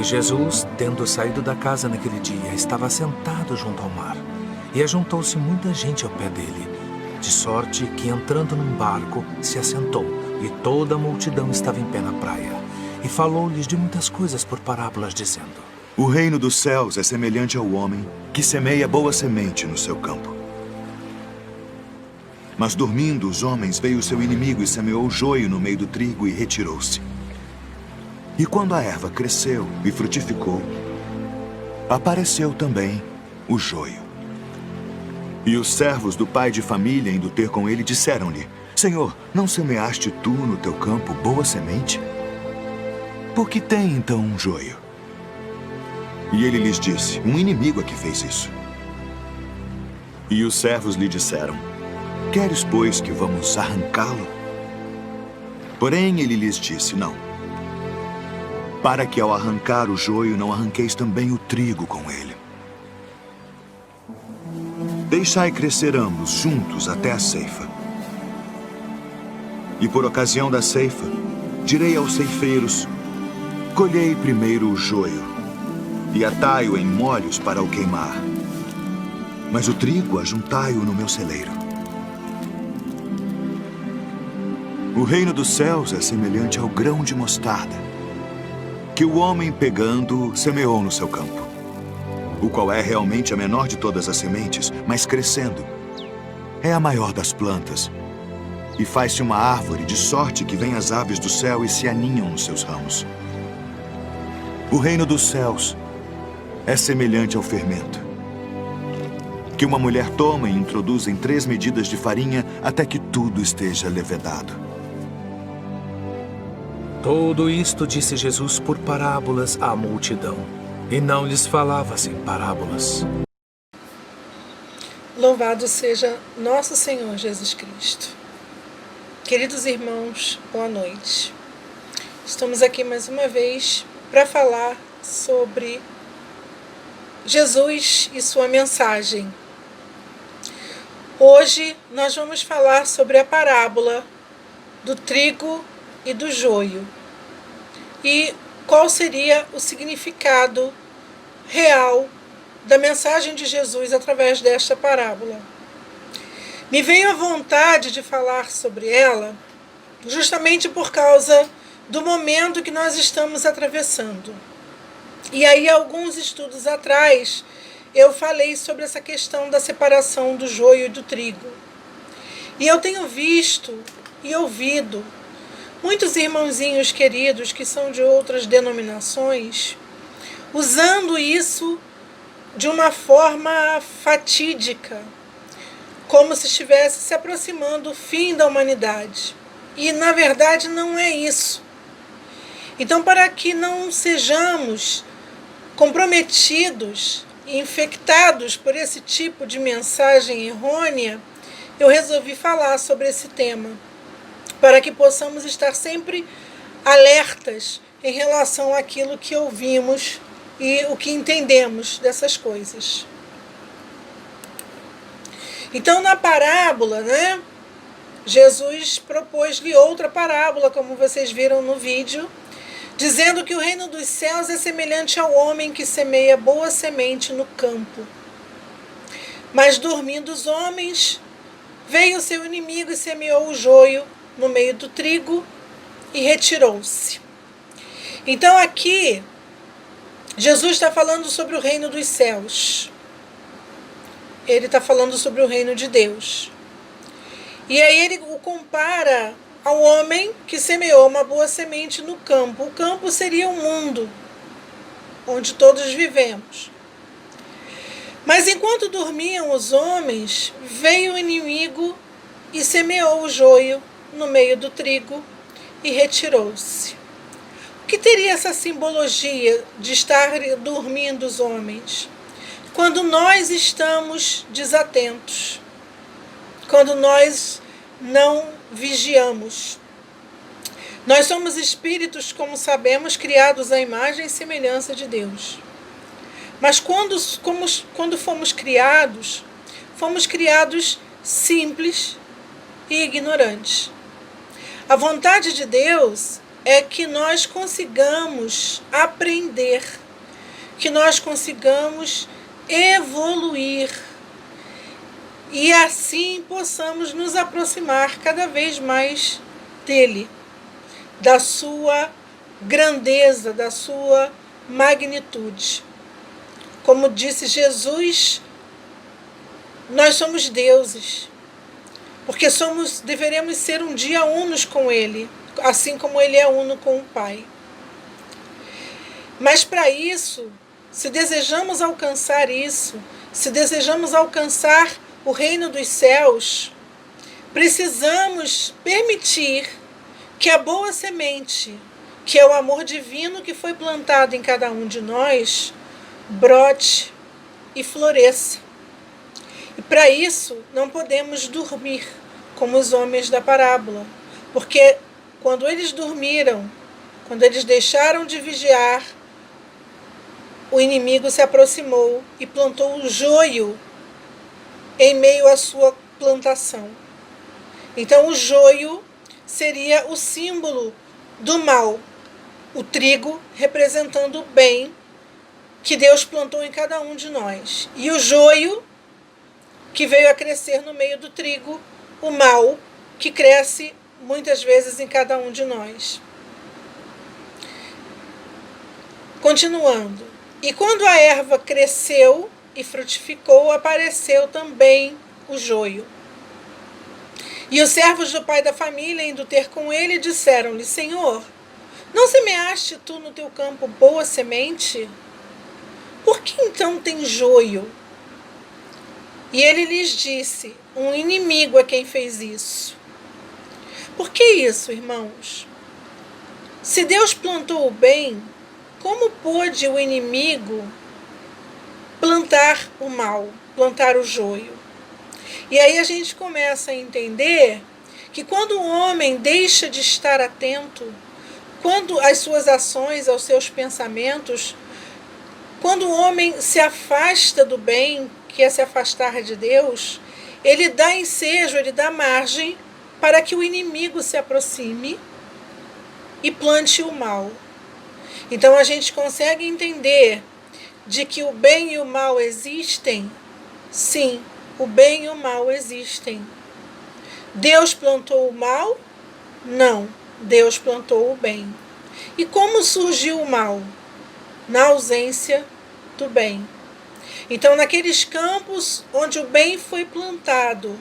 E Jesus, tendo saído da casa naquele dia, estava sentado junto ao mar. E ajuntou-se muita gente ao pé dele, de sorte que, entrando num barco, se assentou, e toda a multidão estava em pé na praia. E falou-lhes de muitas coisas por parábolas, dizendo: O reino dos céus é semelhante ao homem que semeia boa semente no seu campo. Mas dormindo os homens, veio o seu inimigo e semeou o joio no meio do trigo e retirou-se. E quando a erva cresceu e frutificou, apareceu também o joio. E os servos do pai de família, indo ter com ele, disseram-lhe: Senhor, não semeaste tu no teu campo boa semente? Por que tem então um joio? E ele lhes disse: Um inimigo é que fez isso. E os servos lhe disseram: Queres, pois, que vamos arrancá-lo? Porém ele lhes disse: Não, para que ao arrancar o joio não arranqueis também o trigo com ele. Deixai crescer ambos juntos até a ceifa. E por ocasião da ceifa, direi aos ceifeiros: Colhei primeiro o joio, e atai-o em molhos para o queimar. Mas o trigo ajuntai-o no meu celeiro. O reino dos céus é semelhante ao grão de mostarda, que o homem pegando semeou no seu campo, o qual é realmente a menor de todas as sementes, mas crescendo é a maior das plantas, e faz-se uma árvore de sorte que vêm as aves do céu e se aninham nos seus ramos. O reino dos céus é semelhante ao fermento, que uma mulher toma e introduz em 3 medidas de farinha até que tudo esteja levedado. Tudo isto disse Jesus por parábolas à multidão, e não lhes falava sem parábolas. Louvado seja nosso Senhor Jesus Cristo. Queridos irmãos, boa noite. Estamos aqui mais uma vez para falar sobre Jesus e sua mensagem. Hoje nós vamos falar sobre a parábola do trigo e do joio. E qual seria o significado real da mensagem de Jesus através desta parábola. Me veio a vontade de falar sobre ela justamente por causa do momento que nós estamos atravessando. E aí, alguns estudos atrás, eu falei sobre essa questão da separação do joio e do trigo. E eu tenho visto e ouvido muitos irmãozinhos queridos que são de outras denominações usando isso de uma forma fatídica, como se estivesse se aproximando o fim da humanidade. E, na verdade, não é isso. Então, para que não sejamos comprometidos e infectados por esse tipo de mensagem errônea, eu resolvi falar sobre esse tema, para que possamos estar sempre alertas em relação àquilo que ouvimos e o que entendemos dessas coisas. Então, na parábola, Jesus propôs-lhe outra parábola, como vocês viram no vídeo, dizendo que o reino dos céus é semelhante ao homem que semeia boa semente no campo. Mas, dormindo os homens, veio o seu inimigo e semeou o joio no meio do trigo e retirou-se. Então, aqui, Jesus está falando sobre o reino dos céus. Ele está falando sobre o reino de Deus. E aí ele o compara ao homem que semeou uma boa semente no campo. O campo seria o mundo, onde todos vivemos. Mas enquanto dormiam os homens, veio o inimigo e semeou o joio no meio do trigo e retirou-se. O que teria essa simbologia de estar dormindo os homens? Quando nós estamos desatentos, quando nós não vigiamos. Nós somos espíritos, como sabemos, criados à imagem e semelhança de Deus. Mas quando fomos criados simples e ignorantes. A vontade de Deus é que nós consigamos aprender, que nós consigamos evoluir e assim possamos nos aproximar cada vez mais dele, da sua grandeza, da sua magnitude. Como disse Jesus, nós somos deuses, porque deveremos ser um dia unos com ele, assim como ele é uno com o Pai. Mas para isso, se desejamos alcançar isso, se desejamos alcançar o reino dos céus, precisamos permitir que a boa semente, que é o amor divino que foi plantado em cada um de nós, brote e floresça. E para isso não podemos dormir como os homens da parábola, porque quando eles dormiram, quando eles deixaram de vigiar, o inimigo se aproximou e plantou o joio em meio à sua plantação. Então o joio seria o símbolo do mal, o trigo representando o bem que Deus plantou em cada um de nós. E o joio que veio a crescer no meio do trigo, o mal que cresce muitas vezes em cada um de nós. Continuando. E quando a erva cresceu e frutificou, apareceu também o joio. E os servos do pai da família, indo ter com ele, disseram-lhe: Senhor, não semeaste tu no teu campo boa semente? Por que então tem joio? E ele lhes disse: um inimigo é quem fez isso. Por que isso, irmãos? Se Deus plantou o bem, como pôde o inimigo plantar o mal, plantar o joio? E aí a gente começa a entender que quando o homem deixa de estar atento, quando as suas ações, aos seus pensamentos, quando o homem se afasta do bem, que é se afastar de Deus, ele dá ensejo, ele dá margem para que o inimigo se aproxime e plante o mal. Então a gente consegue entender de que o bem e o mal existem? Sim, o bem e o mal existem. Deus plantou o mal? Não, Deus plantou o bem. E como surgiu o mal? Na ausência do bem. Então, naqueles campos onde o bem foi plantado,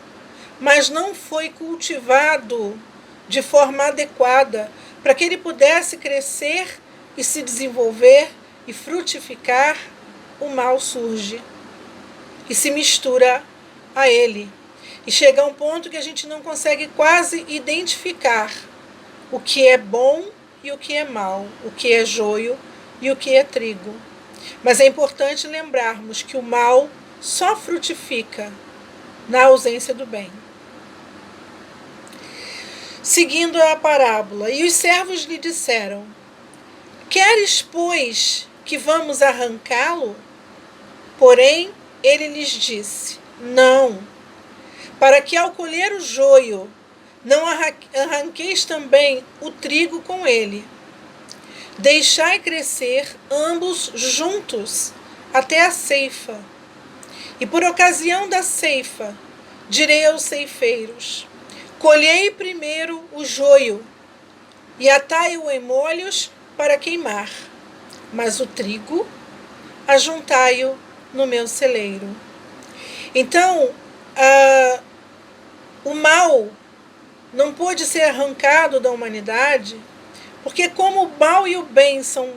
mas não foi cultivado de forma adequada, para que ele pudesse crescer e se desenvolver e frutificar, o mal surge e se mistura a ele. E chega a um ponto que a gente não consegue quase identificar o que é bom e o que é mal, o que é joio e o que é trigo. Mas é importante lembrarmos que o mal só frutifica na ausência do bem. Seguindo a parábola, e os servos lhe disseram: Queres, pois, que vamos arrancá-lo? Porém, ele lhes disse: Não, para que ao colher o joio, não arranqueis também o trigo com ele. Deixai crescer ambos juntos até a ceifa. E por ocasião da ceifa, direi aos ceifeiros: Colhei primeiro o joio e atai-o em molhos para queimar, mas o trigo ajuntai-o no meu celeiro. Então, o mal não pôde ser arrancado da humanidade, porque como o mal e o bem são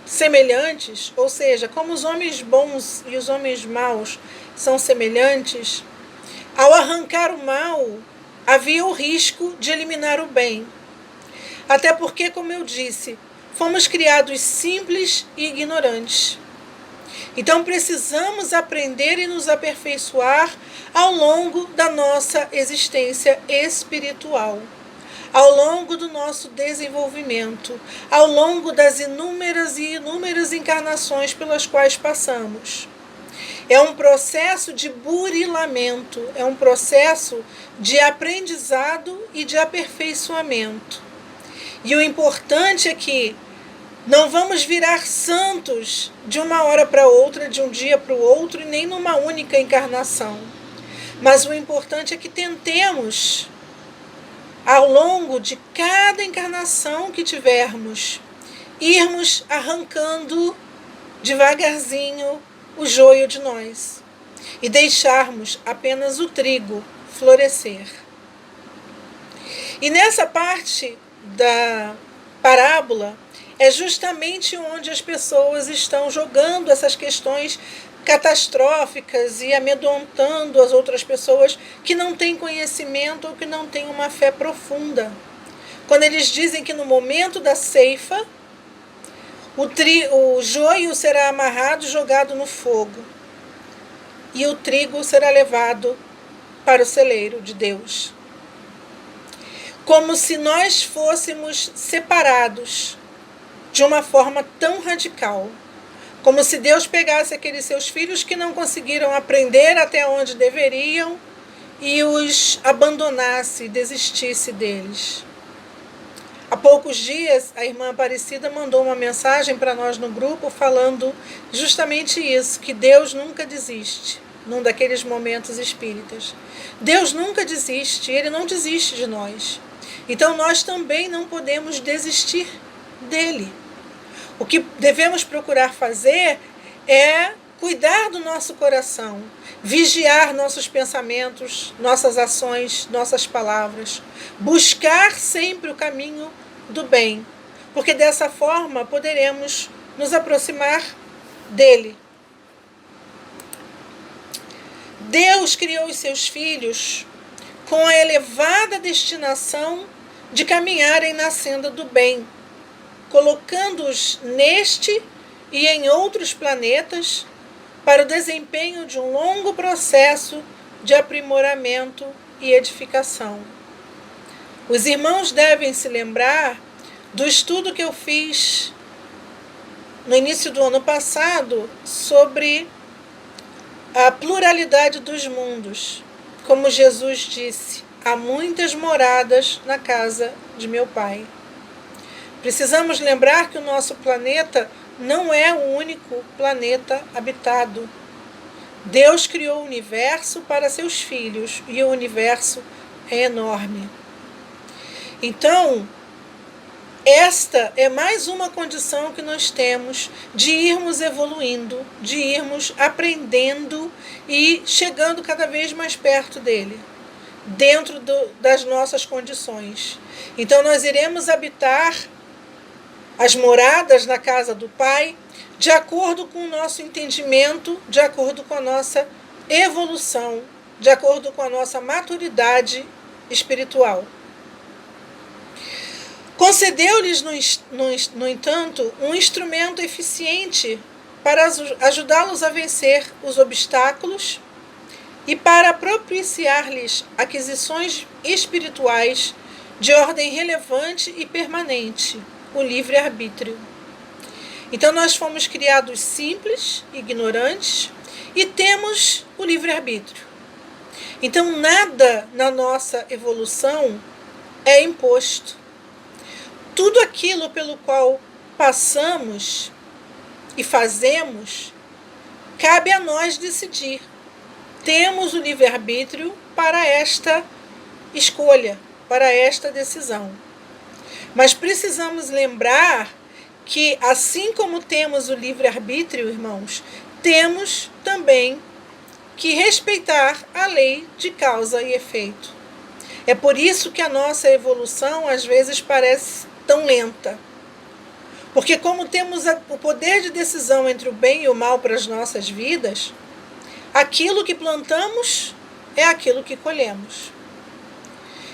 semelhantes, ou seja, como os homens bons e os homens maus são semelhantes, ao arrancar o mal, havia o risco de eliminar o bem. Até porque, como eu disse, fomos criados simples e ignorantes. Então precisamos aprender e nos aperfeiçoar ao longo da nossa existência espiritual, ao longo do nosso desenvolvimento, ao longo das inúmeras e inúmeras encarnações pelas quais passamos. É um processo de burilamento, é um processo de aprendizado e de aperfeiçoamento. E o importante é que não vamos virar santos de uma hora para outra, de um dia para o outro, e nem numa única encarnação. Mas o importante é que tentemos, ao longo de cada encarnação que tivermos, irmos arrancando devagarzinho o joio de nós e deixarmos apenas o trigo florescer. E nessa parte da parábola é justamente onde as pessoas estão jogando essas questões catastróficas e amedrontando as outras pessoas que não têm conhecimento ou que não têm uma fé profunda. Quando eles dizem que no momento da ceifa, o joio será amarrado e jogado no fogo, e o trigo será levado para o celeiro de Deus. Como se nós fôssemos separados de uma forma tão radical. Como se Deus pegasse aqueles seus filhos que não conseguiram aprender até onde deveriam e os abandonasse, desistisse deles. Há poucos dias, a irmã Aparecida mandou uma mensagem para nós no grupo falando justamente isso, que Deus nunca desiste, num daqueles momentos espíritas. Deus nunca desiste, Ele não desiste de nós. Então nós também não podemos desistir dele. O que devemos procurar fazer é cuidar do nosso coração, vigiar nossos pensamentos, nossas ações, nossas palavras, buscar sempre o caminho do bem, porque dessa forma poderemos nos aproximar dele. Deus criou os seus filhos com a elevada destinação de caminharem na senda do bem, colocando-os neste e em outros planetas para o desempenho de um longo processo de aprimoramento e edificação. Os irmãos devem se lembrar do estudo que eu fiz no início do ano passado sobre a pluralidade dos mundos. Como Jesus disse, há muitas moradas na casa de meu Pai. Precisamos lembrar que o nosso planeta não é o único planeta habitado. Deus criou o universo para seus filhos e o universo é enorme. Então, esta é mais uma condição que nós temos de irmos evoluindo, de irmos aprendendo e chegando cada vez mais perto dele, dentro das nossas condições. Então, nós iremos habitar as moradas na casa do Pai, de acordo com o nosso entendimento, de acordo com a nossa evolução, de acordo com a nossa maturidade espiritual. Concedeu-lhes, no entanto, um instrumento eficiente para ajudá-los a vencer os obstáculos e para propiciar-lhes aquisições espirituais de ordem relevante e permanente, o livre-arbítrio. Então nós fomos criados simples, ignorantes, e temos o livre-arbítrio. Então nada na nossa evolução é imposto. Tudo aquilo pelo qual passamos e fazemos, cabe a nós decidir. Temos o livre-arbítrio para esta escolha, para esta decisão. Mas precisamos lembrar que, assim como temos o livre-arbítrio, irmãos, temos também que respeitar a lei de causa e efeito. É por isso que a nossa evolução, às vezes, parece tão lenta. Porque como temos o poder de decisão entre o bem e o mal para as nossas vidas, aquilo que plantamos é aquilo que colhemos.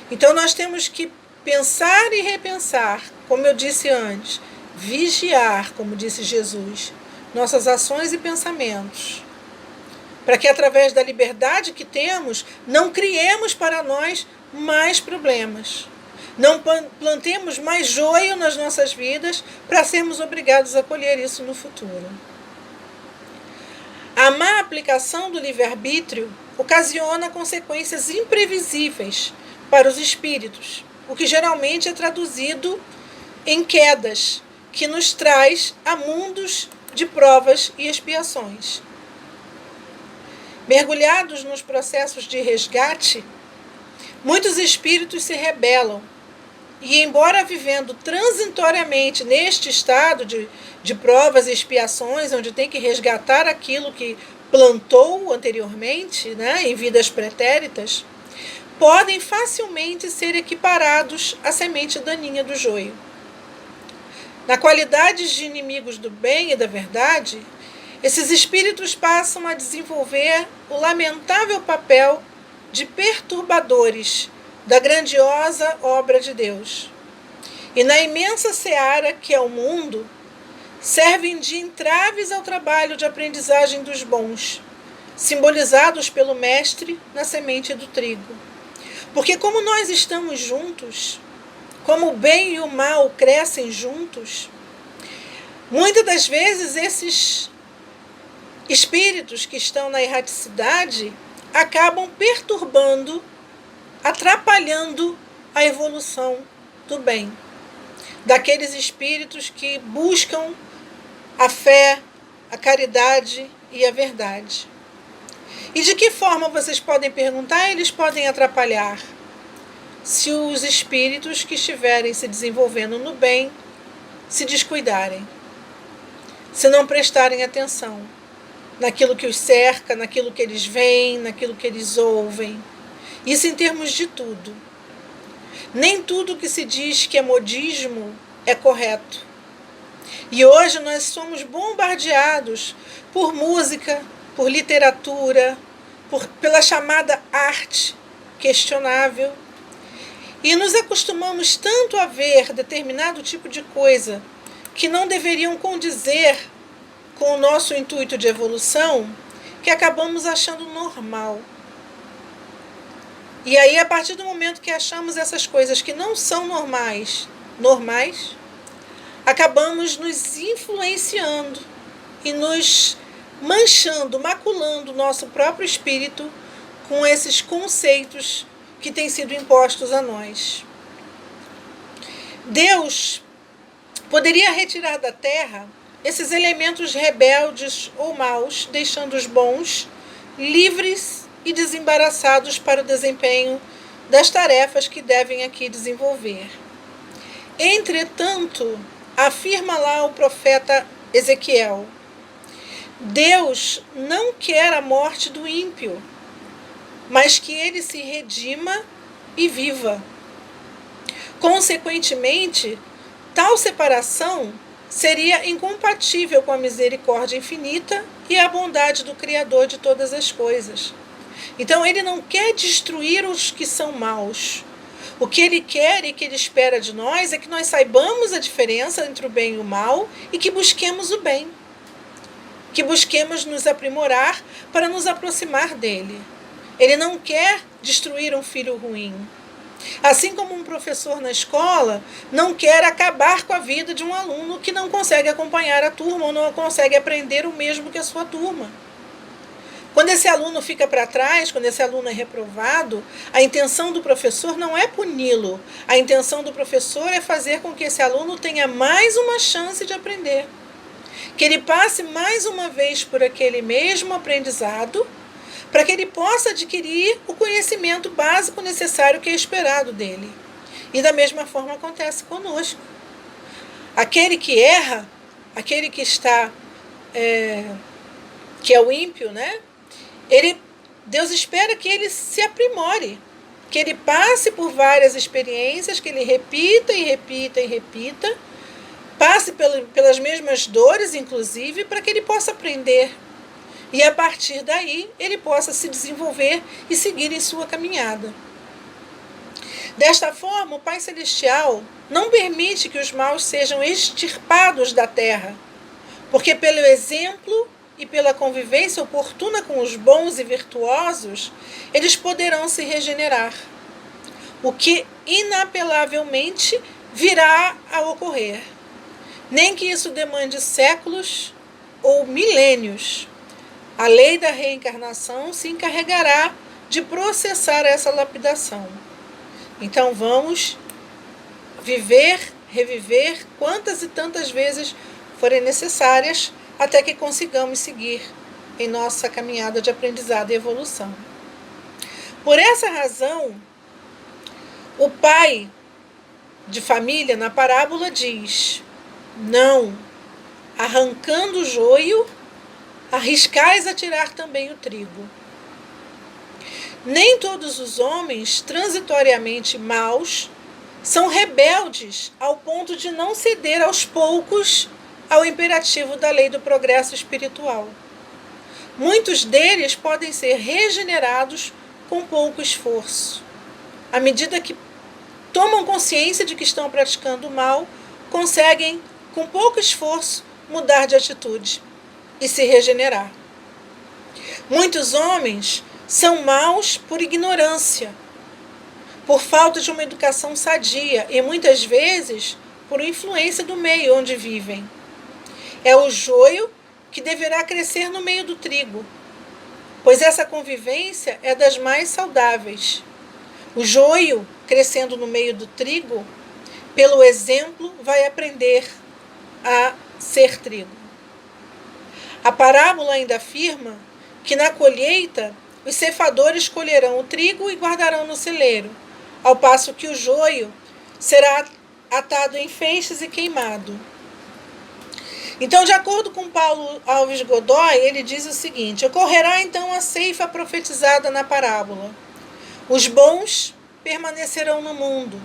Então nós temos que pensar e repensar, como eu disse antes, vigiar, como disse Jesus, nossas ações e pensamentos, para que através da liberdade que temos, não criemos para nós mais problemas. Não plantemos mais joio nas nossas vidas para sermos obrigados a colher isso no futuro. A má aplicação do livre-arbítrio ocasiona consequências imprevisíveis para os espíritos, o que geralmente é traduzido em quedas, que nos traz a mundos de provas e expiações. Mergulhados nos processos de resgate, muitos espíritos se rebelam e, embora vivendo transitoriamente neste estado de provas e expiações, onde tem que resgatar aquilo que plantou anteriormente, né, em vidas pretéritas, podem facilmente ser equiparados à semente daninha do joio. Na qualidade de inimigos do bem e da verdade, esses espíritos passam a desenvolver o lamentável papel de perturbadores da grandiosa obra de Deus. E na imensa seara que é o mundo, servem de entraves ao trabalho de aprendizagem dos bons, simbolizados pelo mestre na semente do trigo. Porque como nós estamos juntos, como o bem e o mal crescem juntos, muitas das vezes esses espíritos que estão na erraticidade acabam perturbando, atrapalhando a evolução do bem. Daqueles espíritos que buscam a fé, a caridade e a verdade. E de que forma, vocês podem perguntar, eles podem atrapalhar? Se os espíritos que estiverem se desenvolvendo no bem se descuidarem, se não prestarem atenção naquilo que os cerca, naquilo que eles veem, naquilo que eles ouvem. Isso em termos de tudo. Nem tudo que se diz que é modismo é correto. E hoje nós somos bombardeados por música, por literatura, pela chamada arte questionável. E nos acostumamos tanto a ver determinado tipo de coisa que não deveriam condizer com o nosso intuito de evolução, que acabamos achando normal. E aí, a partir do momento que achamos essas coisas que não são normais, acabamos nos influenciando e nos manchando, maculando o nosso próprio espírito com esses conceitos que têm sido impostos a nós. Deus poderia retirar da terra esses elementos rebeldes ou maus, deixando os bons livres e desembaraçados para o desempenho das tarefas que devem aqui desenvolver. Entretanto, afirma lá o profeta Ezequiel, Deus não quer a morte do ímpio, mas que ele se redima e viva. Consequentemente, tal separação seria incompatível com a misericórdia infinita e a bondade do Criador de todas as coisas. Então, ele não quer destruir os que são maus. O que ele quer e que ele espera de nós é que nós saibamos a diferença entre o bem e o mal e que busquemos o bem. Que busquemos nos aprimorar para nos aproximar dele. Ele não quer destruir um filho ruim. Assim como um professor na escola não quer acabar com a vida de um aluno que não consegue acompanhar a turma ou não consegue aprender o mesmo que a sua turma. Quando esse aluno fica para trás, quando esse aluno é reprovado, a intenção do professor não é puni-lo. A intenção do professor é fazer com que esse aluno tenha mais uma chance de aprender. Que ele passe mais uma vez por aquele mesmo aprendizado, para que ele possa adquirir o conhecimento básico necessário que é esperado dele. E da mesma forma acontece conosco. Aquele que erra, aquele que está, que é o ímpio, né? Deus espera que ele se aprimore, que ele passe por várias experiências, que ele repita e repita e repita, passe pelas mesmas dores, inclusive, para que ele possa aprender. E a partir daí, ele possa se desenvolver e seguir em sua caminhada. Desta forma, o Pai Celestial não permite que os maus sejam extirpados da terra, porque pelo exemplo e pela convivência oportuna com os bons e virtuosos, eles poderão se regenerar, o que inapelavelmente virá a ocorrer. Nem que isso demande séculos ou milênios. A lei da reencarnação se encarregará de processar essa lapidação. Então vamos viver, reviver quantas e tantas vezes forem necessárias até que consigamos seguir em nossa caminhada de aprendizado e evolução. Por essa razão, o pai de família na parábola diz: não, arrancando o joio, arriscais a tirar também o trigo. Nem todos os homens transitoriamente maus são rebeldes ao ponto de não ceder aos poucos ao imperativo da lei do progresso espiritual. Muitos deles podem ser regenerados com pouco esforço. À medida que tomam consciência de que estão praticando o mal, conseguem, com pouco esforço, mudar de atitude e se regenerar. Muitos homens são maus por ignorância, por falta de uma educação sadia e muitas vezes por influência do meio onde vivem. É o joio que deverá crescer no meio do trigo, pois essa convivência é das mais saudáveis. O joio, crescendo no meio do trigo, pelo exemplo, vai aprender a ser trigo. A parábola ainda afirma que na colheita os ceifadores colherão o trigo e guardarão no celeiro, ao passo que o joio será atado em feixes e queimado. Então, de acordo com Paulo Alves Godoy, ele diz o seguinte: ocorrerá então a ceifa profetizada na parábola. Os bons permanecerão no mundo,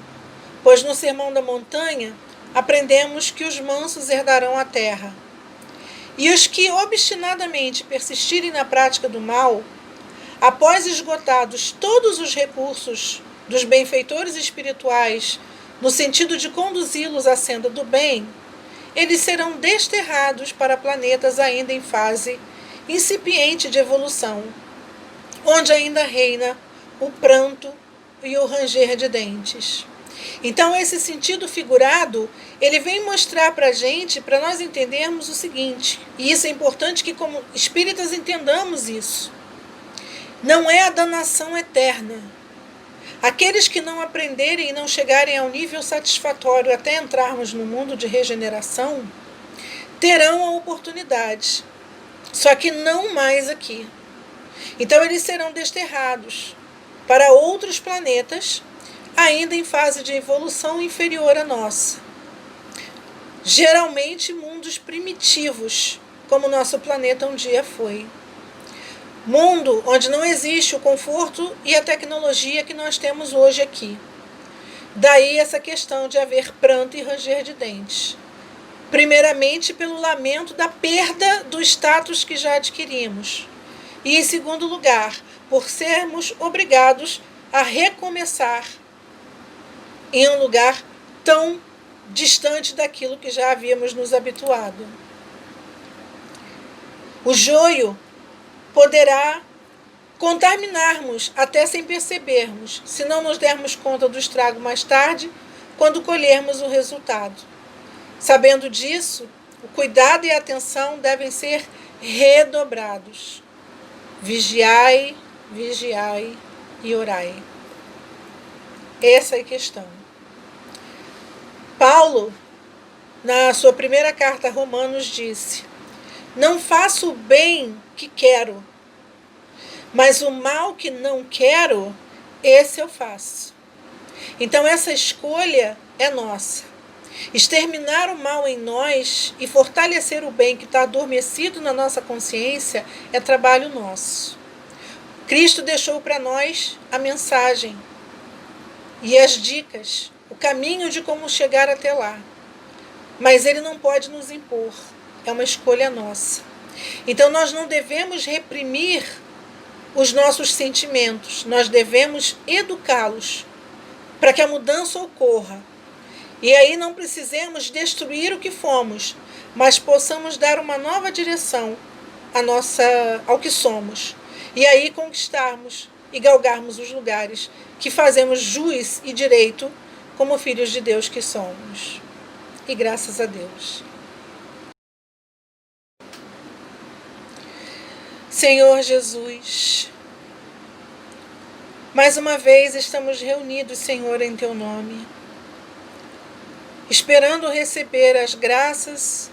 pois no Sermão da Montanha aprendemos que os mansos herdarão a terra. E os que obstinadamente persistirem na prática do mal, após esgotados todos os recursos dos benfeitores espirituais, no sentido de conduzi-los à senda do bem, eles serão desterrados para planetas ainda em fase incipiente de evolução, onde ainda reina o pranto e o ranger de dentes. Então, esse sentido figurado, ele vem mostrar para a gente, para nós entendermos o seguinte, e isso é importante que como espíritas entendamos isso. Não é a danação eterna. Aqueles que não aprenderem e não chegarem ao nível satisfatório até entrarmos no mundo de regeneração, terão a oportunidade, só que não mais aqui. Então eles serão desterrados para outros planetas, ainda em fase de evolução inferior à nossa. Geralmente mundos primitivos, como o nosso planeta um dia foi. Mundo onde não existe o conforto e a tecnologia que nós temos hoje aqui. Daí essa questão de haver pranto e ranger de dentes. Primeiramente pelo lamento da perda do status que já adquirimos. E em segundo lugar, por sermos obrigados a recomeçar em um lugar tão distante daquilo que já havíamos nos habituado. O joio poderá contaminar-nos até sem percebermos, se não nos dermos conta do estrago mais tarde, quando colhermos o resultado. Sabendo disso, o cuidado e a atenção devem ser redobrados. Vigiai, vigiai e orai. Essa é a questão. Paulo, na sua primeira carta a Romanos, disse: não faço o bem que quero, mas o mal que não quero, esse eu faço. Então essa escolha é nossa. Exterminar o mal em nós e fortalecer o bem que está adormecido na nossa consciência é trabalho nosso. Cristo deixou para nós a mensagem e as dicas, o caminho de como chegar até lá. Mas ele não pode nos impor, é uma escolha nossa. Então nós não devemos reprimir os nossos sentimentos, nós devemos educá-los para que a mudança ocorra. E aí não precisemos destruir o que fomos, mas possamos dar uma nova direção ao que somos. E aí conquistarmos e galgarmos os lugares que fazemos jus e direito como filhos de Deus que somos. E graças a Deus. Senhor Jesus, mais uma vez estamos reunidos, Senhor, em Teu nome. esperando receber as graças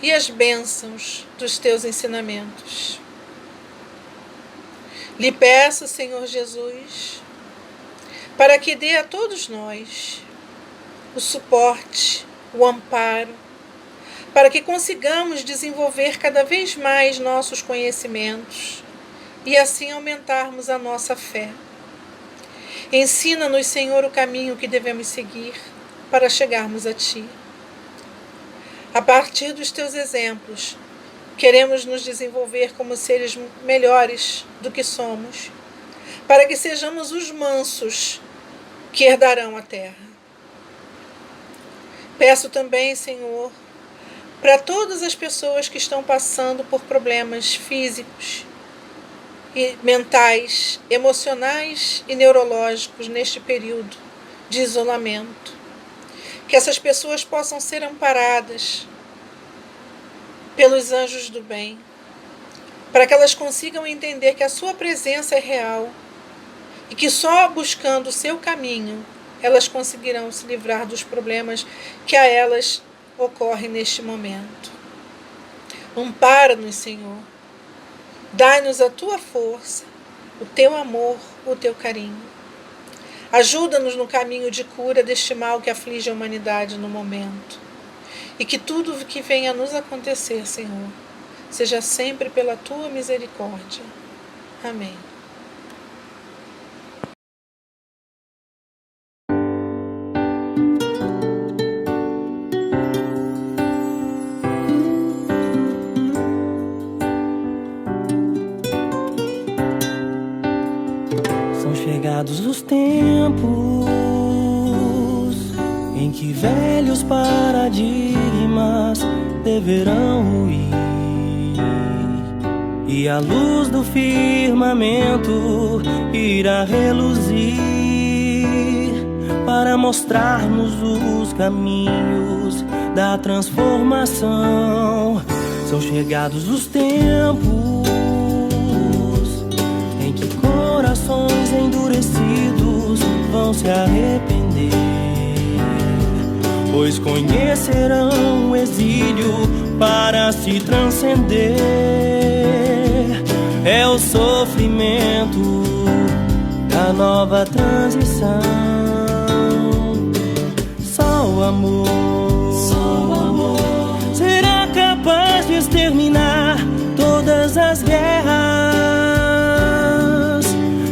e as bênçãos dos teus ensinamentos. Lhe peço, Senhor Jesus, para que dê a todos nós o suporte, o amparo, para que consigamos desenvolver cada vez mais nossos conhecimentos e assim aumentarmos a nossa fé. Ensina-nos, Senhor, o caminho que devemos seguir para chegarmos a Ti. A partir dos Teus exemplos, queremos nos desenvolver como seres melhores do que somos, para que sejamos os mansos que herdarão a terra. Peço também, Senhor, para todas as pessoas que estão passando por problemas físicos, e mentais, emocionais e neurológicos neste período de isolamento, que essas pessoas possam ser amparadas pelos anjos do bem, para que elas consigam entender que a sua presença é real e que só buscando o seu caminho elas conseguirão se livrar dos problemas que a elas ocorrem neste momento. Ampara-nos, Senhor. Dai-nos a tua força, o teu amor, o teu carinho. Ajuda-nos no caminho de cura deste mal que aflige a humanidade no momento. E que tudo o que venha a nos acontecer, Senhor, seja sempre pela tua misericórdia. Amém. São chegados os tempos em que velhos paradigmas deverão ruir e a luz do firmamento irá reluzir para mostrar-nos os caminhos da transformação. São chegados os tempos em que corações endurecidos vão se arrepender, pois conhecerão o exílio para se transcender. É o sofrimento da nova transição. Só o amor será capaz de exterminar todas as guerras.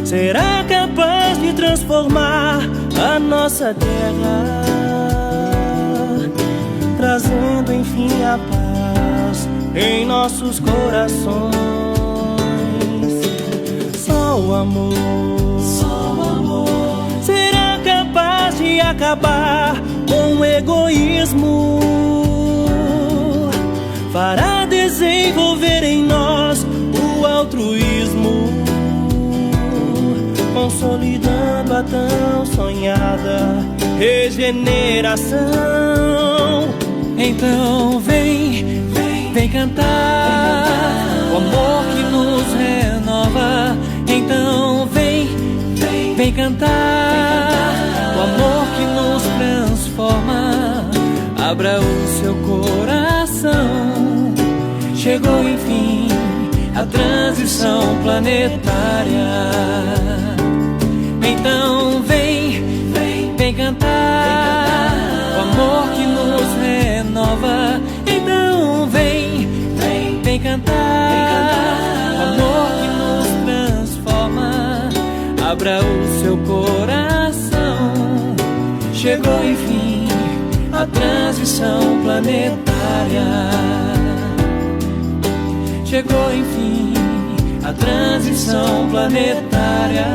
Será capaz de transformar a nossa terra, trazendo enfim a paz em nossos corações. Só o amor será capaz de acabar com o egoísmo, fará desenvolver em nós o altruísmo, consolidando a tão sonhada regeneração. Então vem cantar o amor que nos renova. Então vem cantar o amor que nos transforma. Abra o seu coração. Chegou enfim a transição planetária. Então vem cantar o amor que nos renova. Então vem cantar o amor que nos transforma. Abra o seu coração. Chegou enfim a transição planetária. Chegou enfim a transição planetária.